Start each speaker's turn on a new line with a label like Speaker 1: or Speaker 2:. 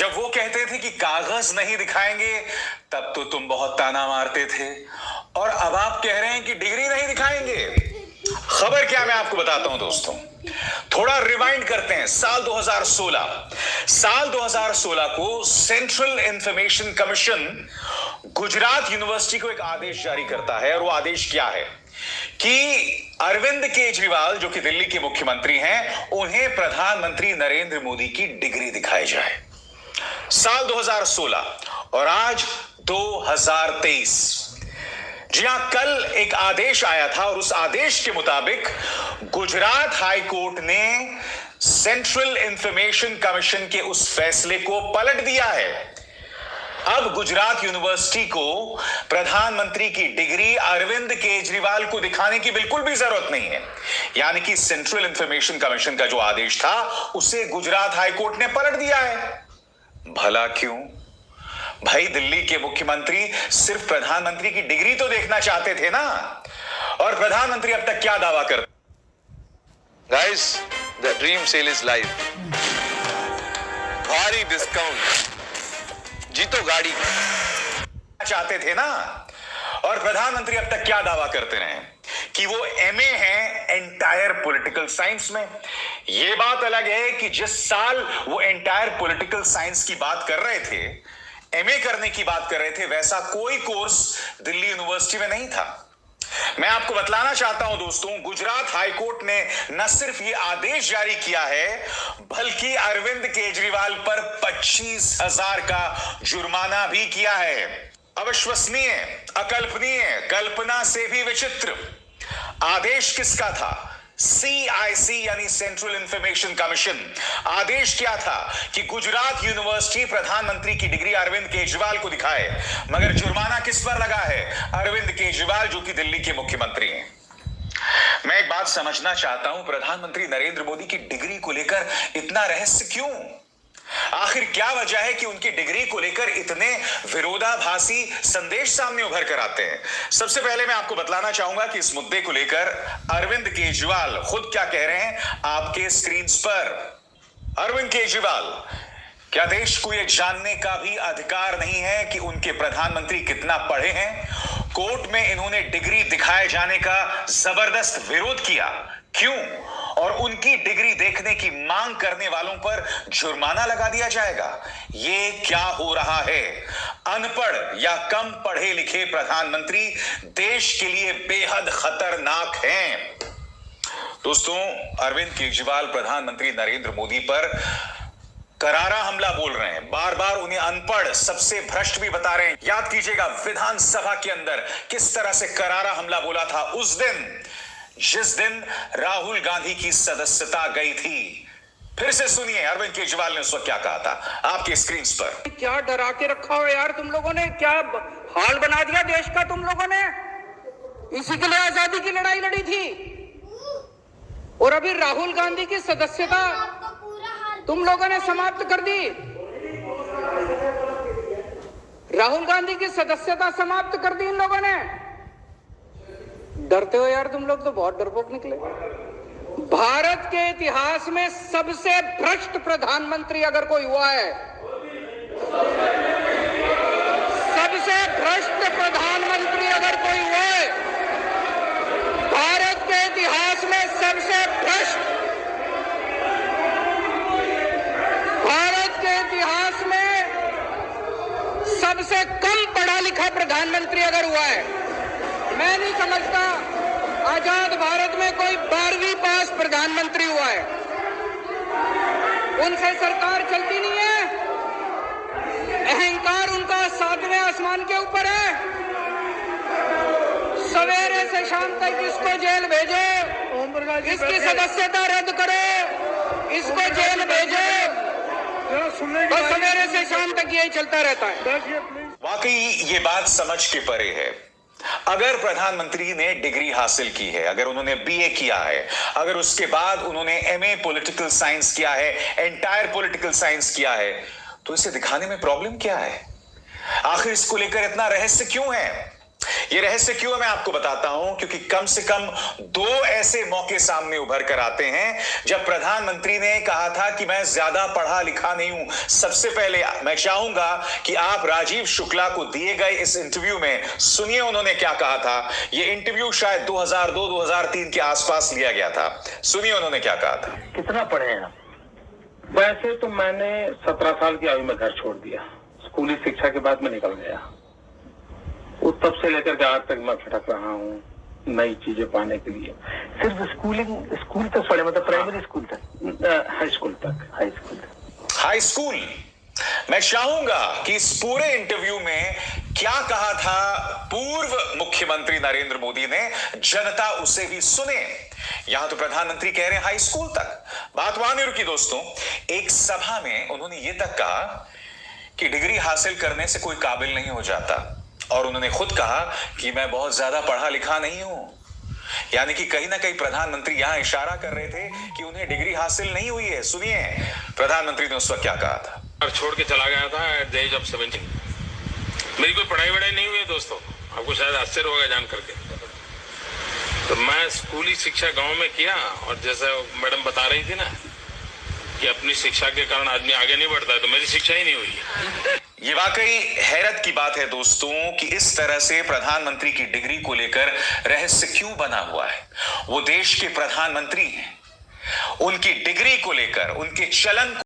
Speaker 1: जब वो कहते थे कि कागज नहीं दिखाएंगे तब तो तुम बहुत ताना मारते थे, और अब आप कह रहे हैं कि डिग्री नहीं दिखाएंगे। खबर क्या, मैं आपको बताता हूं दोस्तों। थोड़ा रिवाइंड करते हैं। साल 2016 को central information commission Gujarat university को एक आदेश जारी करता है, और वो आदेश क्या है कि अरविंद केजरीवाल जो कि दिल्ली के मुख्यमंत्री हैं, उन्हें प्रधानमंत्री नरेंद्र मोदी की डिग्री दिखाई जाए। साल 2016 और आज 2023। जी हां, कल एक आदेश आया था और उस आदेश के मुताबिक गुजरात हाई कोर्ट ने सेंट्रल इंफॉर्मेशन कमीशन के उस फैसले को पलट दिया है। अब गुजरात यूनिवर्सिटी को प्रधानमंत्री की डिग्री अरविंद केजरीवाल को दिखाने की बिल्कुल भी जरूरत नहीं है। यानी कि सेंट्रल इंफॉर्मेशन कमीशन का जो आदेश था उसे गुजरात हाई कोर्ट ने पलट दिया है। भला क्यों? भाई, दिल्ली के मुख्यमंत्री सिर्फ प्रधानमंत्री की डिग्री तो देखना चाहते थे ना। और प्रधानमंत्री अब तक क्या दावा करते?
Speaker 2: Guys, the dream sale is live. भारी डिस्काउंट, जीतो गाड़ी
Speaker 1: चाहते थे ना। और प्रधानमंत्री अब तक क्या दावा करते रहे कि वो एमए हैं एंटायर पॉलिटिकल साइंस में। ये बात अलग है कि जिस साल वो एंटायर पॉलिटिकल साइंस की बात कर रहे थे, एमए करने की बात कर रहे थे, वैसा कोई कोर्स दिल्ली यूनिवर्सिटी में नहीं था। मैं आपको बतलाना चाहता हूं दोस्तों, गुजरात हाई कोर्ट ने न सिर्फ ये आदेश जारी किया है, बल्कि अरविंद केजरीवाल पर 25,000 का जुर्माना भी किया है। अविश्वसनीय, अकल्पनीय, कल्पना से भी विचित्र। आदेश किसका था? CIC यानी सेंट्रल इंफॉर्मेशन कमीशन। आदेश क्या था कि गुजरात यूनिवर्सिटी प्रधानमंत्री की डिग्री अरविंद केजरीवाल को दिखाए, मगर जुर्माना किस पर लगा है? अरविंद केजरीवाल जो कि दिल्ली के मुख्यमंत्री हैं। मैं एक बात समझना चाहता हूं, प्रधानमंत्री नरेंद्र मोदी की डिग्री को लेकर इतना रहस्य क्यों? आखिर क्या वजह है कि उनकी डिग्री को लेकर इतने विरोधाभासी संदेश सामने उभर कर आते हैं? सबसे पहले मैं आपको बतलाना चाहूंगा कि इस मुद्दे को लेकर अरविंद केजरीवाल खुद क्या कह रहे हैं आपके स्क्रीन पर। अरविंद केजरीवाल, क्या देश को यह जानने का भी अधिकार नहीं है कि उनके प्रधानमंत्री कितना पढ़े हैं? कोर्ट में इन्होंने डिग्री दिखाए जाने का जबरदस्त विरोध किया, क्यों? और उनकी डिग्री देखने की मांग करने वालों पर जुर्माना लगा दिया जाएगा। ये क्या हो रहा है? अनपढ़ या कम पढ़े लिखे प्रधानमंत्री देश के लिए बेहद खतरनाक हैं। दोस्तों, अरविंद केजरीवाल प्रधानमंत्री नरेंद्र मोदी पर करारा हमला बोल रहे हैं, बार बार उन्हें अनपढ़, सबसे भ्रष्ट भी बता रहे हैं। याद कीजिएगा विधानसभा के अंदर किस तरह से करारा हमला बोला था उस दिन, जिस दिन राहुल गांधी की सदस्यता गई थी। फिर से सुनिए अरविंद केजरीवाल ने उस वक्त क्या कहा था आपके स्क्रीन पर।
Speaker 3: क्या डरा के रखा हो यार तुम लोगों ने, क्या हाल बना दिया देश का तुम लोगों ने। इसी के लिए आजादी की लड़ाई लड़ी थी, और अभी राहुल गांधी की सदस्यता तुम लोगों ने समाप्त कर दी। राहुल गांधी की सदस्यता समाप्त कर दी इन लोगों ने। डरते हो यार तुम लोग, तो बहुत डरपोक निकले। भारत के इतिहास में सबसे भ्रष्ट प्रधानमंत्री अगर कोई हुआ है, सबसे भ्रष्ट प्रधानमंत्री अगर कोई हुआ है, भारत के इतिहास में सबसे भ्रष्ट, भारत के इतिहास में सबसे कम पढ़ा लिखा प्रधानमंत्री अगर हुआ है, मैं नहीं समझता आजाद भारत में कोई 12वीं पास प्रधानमंत्री हुआ है। उनसे सरकार चलती नहीं है, अहंकार उनका 7वें आसमान के ऊपर है। सवेरे से शाम तक इसको जेल भेजे, इसकी सदस्यता रद्द करे, इसको जेल भेजे, और सवेरे से शाम तक यही चलता रहता है।
Speaker 1: वाकई ये बात समझ के परे है। अगर प्रधानमंत्री ने डिग्री हासिल की है, अगर उन्होंने बीए किया है, अगर उसके बाद उन्होंने एमए पॉलिटिकल साइंस किया है, एंटायर पॉलिटिकल साइंस किया है, तो इसे दिखाने में प्रॉब्लम क्या है? आखिर इसको लेकर इतना रहस्य क्यों है? ये रहस्य क्यों है मैं आपको बताता हूं, क्योंकि कम से कम 2 ऐसे मौके सामने उभर कर आते हैं जब प्रधानमंत्री ने कहा था कि मैं ज्यादा पढ़ा लिखा नहीं हूं। सबसे पहले मैं चाहूंगा कि आप राजीव शुक्ला को दिए गए इस इंटरव्यू में सुनिए उन्होंने क्या कहा था। यह इंटरव्यू शायद 2002-2003 के आसपास लिया गया था। सुनिए उन्होंने क्या कहा था।
Speaker 4: कितना पढ़े हैं आप? वैसे तो मैंने 17 साल की आयु में घर छोड़ दिया। स्कूली शिक्षा के बाद मैं निकल गया। वो तब से लेकर के आज तक मैं भटक रहा हूँ नई चीजें पाने के लिए। सिर्फ स्कूल तक पढ़े, मतलब प्राइमरी स्कूल तक, हाई स्कूल तक।
Speaker 1: High school. मैं चाहूंगा कि इस पूरे इंटरव्यू में क्या कहा था पूर्व मुख्यमंत्री नरेंद्र मोदी ने, जनता उसे भी सुने। यहां तो प्रधानमंत्री कह रहे हैं हाई स्कूल तक। बात वहां नहीं रुकी दोस्तों। एक सभा में उन्होंने यह तक कहा कि डिग्री हासिल करने से कोई काबिल नहीं हो जाता, और उन्होंने खुद कहा कि मैं बहुत ज्यादा पढ़ा लिखा नहीं हूं। यानी कि कहीं ना कहीं प्रधानमंत्री यहां इशारा कर रहे थे कि उन्हें डिग्री हासिल नहीं हुई है। सुनिए प्रधानमंत्री ने उस वक्त क्या कहा था।
Speaker 5: छोड़ के चला गया था एट द एज ऑफ 17। मेरी कोई पढ़ाई वढ़ाई नहीं हुई है दोस्तों, आपको शायद आश्चर्य होगा जान करके। तो मैं स्कूली शिक्षा गांव में किया, और जैसे मैडम बता रही थी ना कि अपनी शिक्षा के कारण आदमी आगे नहीं बढ़ता है, तो मेरी शिक्षा ही नहीं हुई है।
Speaker 1: ये वाकई हैरत की बात है दोस्तों कि इस तरह से प्रधानमंत्री की डिग्री को लेकर रहस्य क्यों बना हुआ है। वो देश के प्रधानमंत्री हैं, उनकी डिग्री को लेकर, उनके चलन